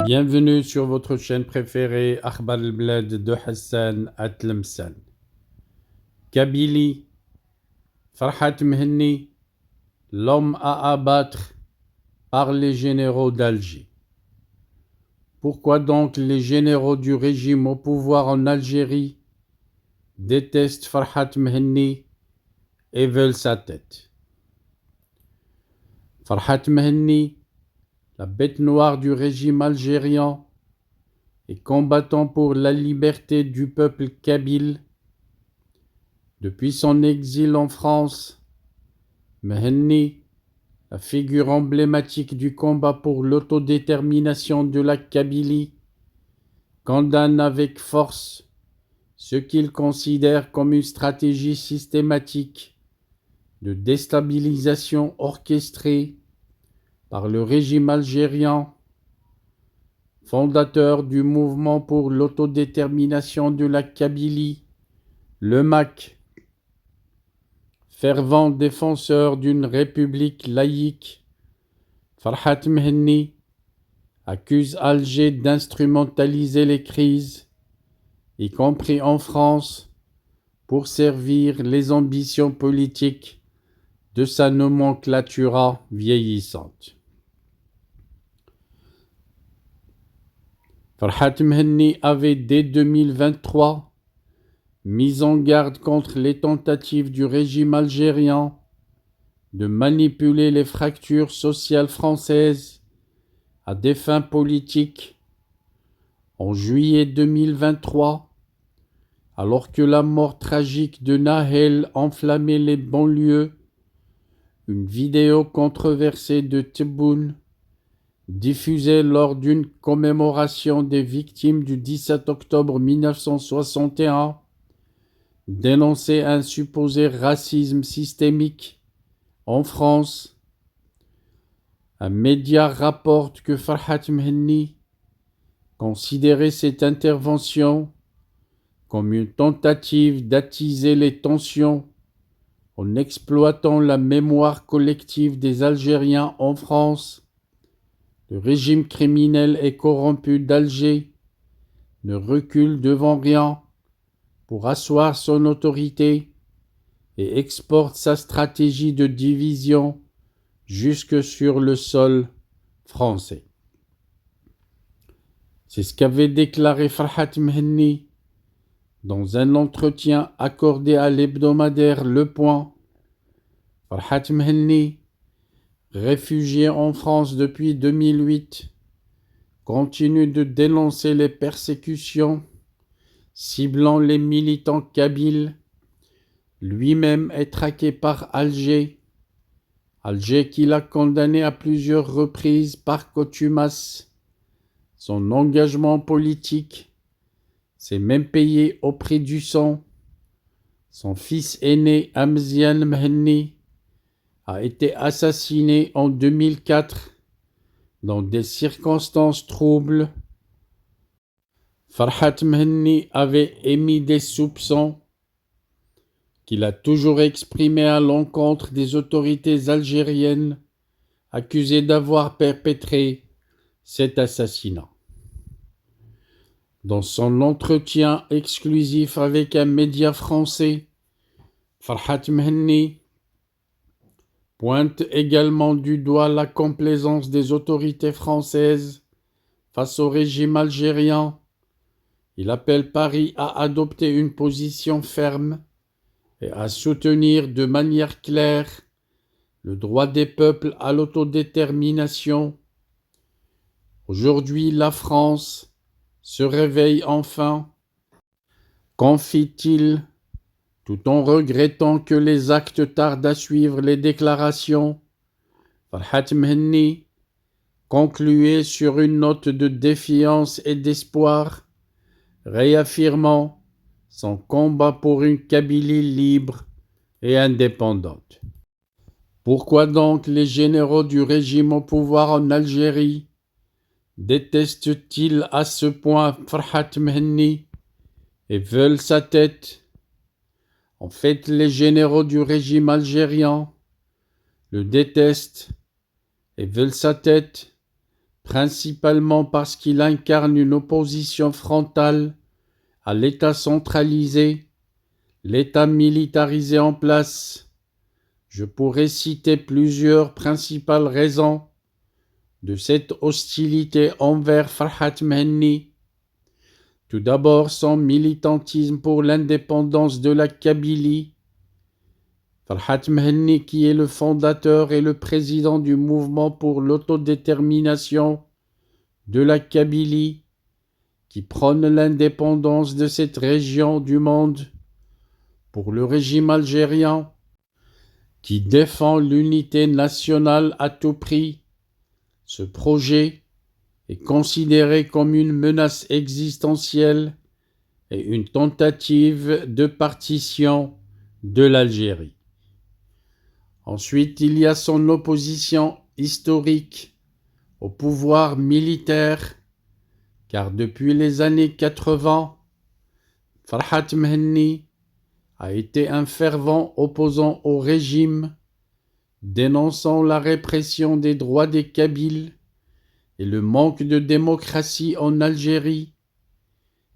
Bienvenue sur votre chaîne préférée Akhbar al-Blad de Hassan Atlemsan. Kabylie, Farhat Mhenni, l'homme à abattre par les généraux d'Alger. Pourquoi donc les généraux du régime au pouvoir en Algérie détestent Farhat Mhenni et veulent sa tête? Farhat Mhenni, la bête noire du régime algérien et combattant pour la liberté du peuple kabyle, depuis son exil en France, Mhenni, la figure emblématique du combat pour l'autodétermination de la Kabylie, condamne avec force ce qu'il considère comme une stratégie systématique de déstabilisation orchestrée par le régime algérien, fondateur du mouvement pour l'autodétermination de la Kabylie, le MAK, fervent défenseur d'une république laïque. Farhat Mhenni accuse Alger d'instrumentaliser les crises, y compris en France, pour servir les ambitions politiques de sa nomenclatura vieillissante. Farhat Mhenni avait dès 2023 mis en garde contre les tentatives du régime algérien de manipuler les fractures sociales françaises à des fins politiques. En juillet 2023, alors que la mort tragique de Nahel enflammait les banlieues, une vidéo controversée de Tebboune, diffusée lors d'une commémoration des victimes du 17 octobre 1961, dénonçait un supposé racisme systémique en France. Un média rapporte que Farhat Mhenni considérait cette intervention comme une tentative d'attiser les tensions en exploitant la mémoire collective des Algériens en France. Le régime criminel et corrompu d'Alger ne recule devant rien pour asseoir son autorité et exporte sa stratégie de division jusque sur le sol français. C'est ce qu'avait déclaré Farhat Mhenni dans un entretien accordé à l'hebdomadaire Le Point. Farhat Mhenni, réfugié en France depuis 2008, continue de dénoncer les persécutions ciblant les militants kabyles. Lui-même est traqué par Alger qui l'a condamné à plusieurs reprises par contumace. Son engagement politique s'est même payé au prix du sang. Son fils aîné Amzian Mhenni a été assassiné en 2004 dans des circonstances troubles. Farhat Mhenni avait émis des soupçons qu'il a toujours exprimés à l'encontre des autorités algériennes accusées d'avoir perpétré cet assassinat. Dans son entretien exclusif avec un média français, Farhat Mhenni pointe également du doigt la complaisance des autorités françaises face au régime algérien. Il appelle Paris à adopter une position ferme et à soutenir de manière claire le droit des peuples à l'autodétermination. Aujourd'hui, la France se réveille enfin, confie-t-il, tout en regrettant que les actes tardent à suivre les déclarations. Farhat Mhenni concluait sur une note de défiance et d'espoir, réaffirmant son combat pour une Kabylie libre et indépendante. Pourquoi donc les généraux du régime au pouvoir en Algérie détestent-ils à ce point Farhat Mhenni et veulent sa tête? En fait, les généraux du régime algérien le détestent et veulent sa tête principalement parce qu'il incarne une opposition frontale à l'État centralisé, l'État militarisé en place. Je pourrais citer plusieurs principales raisons de cette hostilité envers Farhat Mehenni. Tout d'abord, son militantisme pour l'indépendance de la Kabylie. Farhat Mehenni, qui est le fondateur et le président du mouvement pour l'autodétermination de la Kabylie, qui prône l'indépendance de cette région du monde pour le régime algérien, qui défend l'unité nationale à tout prix. Ce projet est considéré comme une menace existentielle et une tentative de partition de l'Algérie. Ensuite, il y a son opposition historique au pouvoir militaire, car depuis les années 80, Farhat Mehenni a été un fervent opposant au régime, dénonçant la répression des droits des Kabyles et le manque de démocratie en Algérie.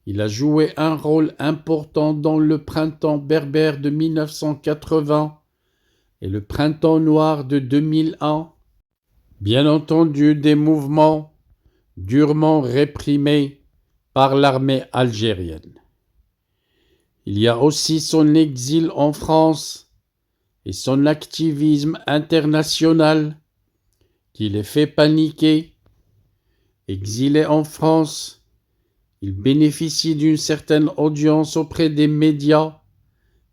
Il a joué un rôle important dans le printemps berbère de 1980 et le printemps noir de 2001. Bien entendu, des mouvements durement réprimés par l'armée algérienne. Il y a aussi son exil en France et son activisme international qui les fait paniquer. Exilé en France, il bénéficie d'une certaine audience auprès des médias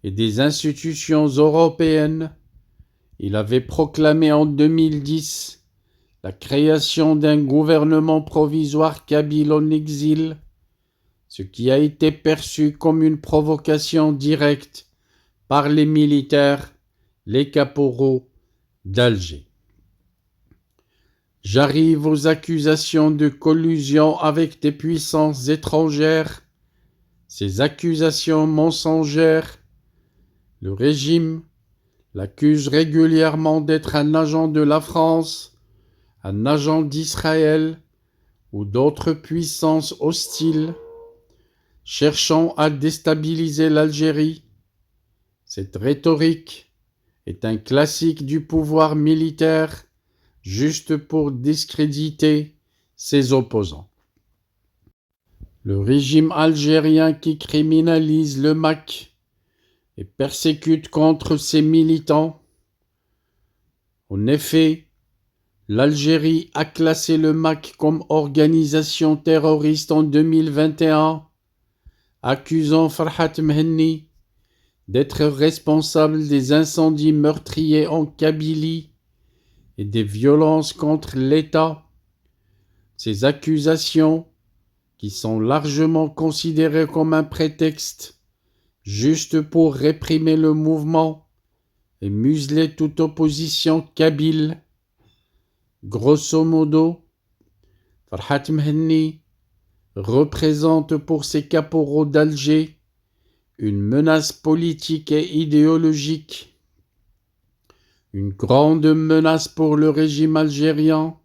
et des institutions européennes. Il avait proclamé en 2010 la création d'un gouvernement provisoire kabyle en exil, ce qui a été perçu comme une provocation directe par les militaires, les caporaux d'Alger. J'arrive aux accusations de collusion avec des puissances étrangères. Ces accusations mensongères, le régime l'accuse régulièrement d'être un agent de la France, un agent d'Israël ou d'autres puissances hostiles, cherchant à déstabiliser l'Algérie. Cette rhétorique est un classique du pouvoir militaire, juste pour discréditer ses opposants. Le régime algérien qui criminalise le MAK et persécute contre ses militants. En effet, l'Algérie a classé le MAK comme organisation terroriste en 2021, accusant Farhat Mehenni d'être responsable des incendies meurtriers en Kabylie et des violences contre l'État. Ces accusations, qui sont largement considérées comme un prétexte juste pour réprimer le mouvement et museler toute opposition kabyle. Grosso modo, Farhat Mehenni représente pour ses caporaux d'Alger une menace politique et idéologique, une grande menace pour le régime algérien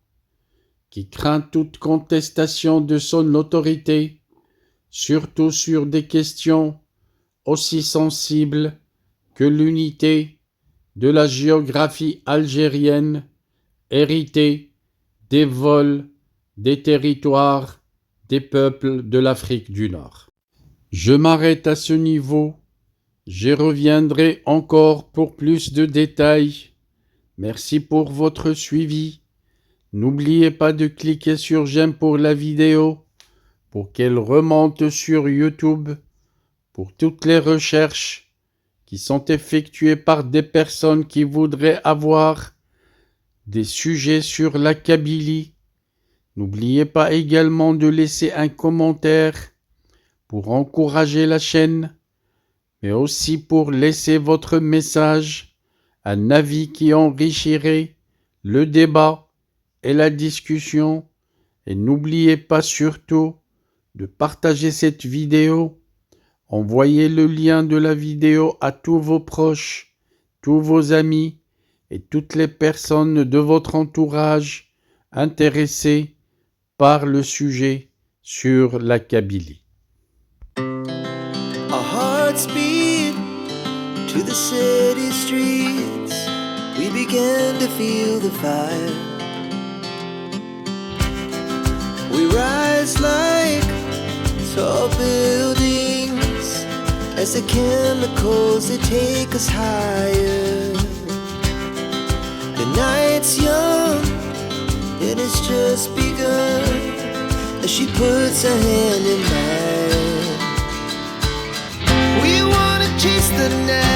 qui craint toute contestation de son autorité, surtout sur des questions aussi sensibles que l'unité de la géographie algérienne héritée des vols des territoires des peuples de l'Afrique du Nord. Je m'arrête à ce niveau. J'y reviendrai encore pour plus de détails. Merci pour votre suivi. N'oubliez pas de cliquer sur j'aime pour la vidéo pour qu'elle remonte sur YouTube pour toutes les recherches qui sont effectuées par des personnes qui voudraient avoir des sujets sur la Kabylie. N'oubliez pas également de laisser un commentaire pour encourager la chaîne, mais aussi pour laisser votre message, un avis qui enrichirait le débat et la discussion. Et n'oubliez pas surtout de partager cette vidéo. Envoyez le lien de la vidéo à tous vos proches, tous vos amis et toutes les personnes de votre entourage intéressées par le sujet sur la Kabylie. Our hearts beat to the city streets. We began to feel the fire. We rise like tall buildings as the chemicals, they take us higher. The night's young, it has just begun as she puts her hand in mine. We wanna chase the night.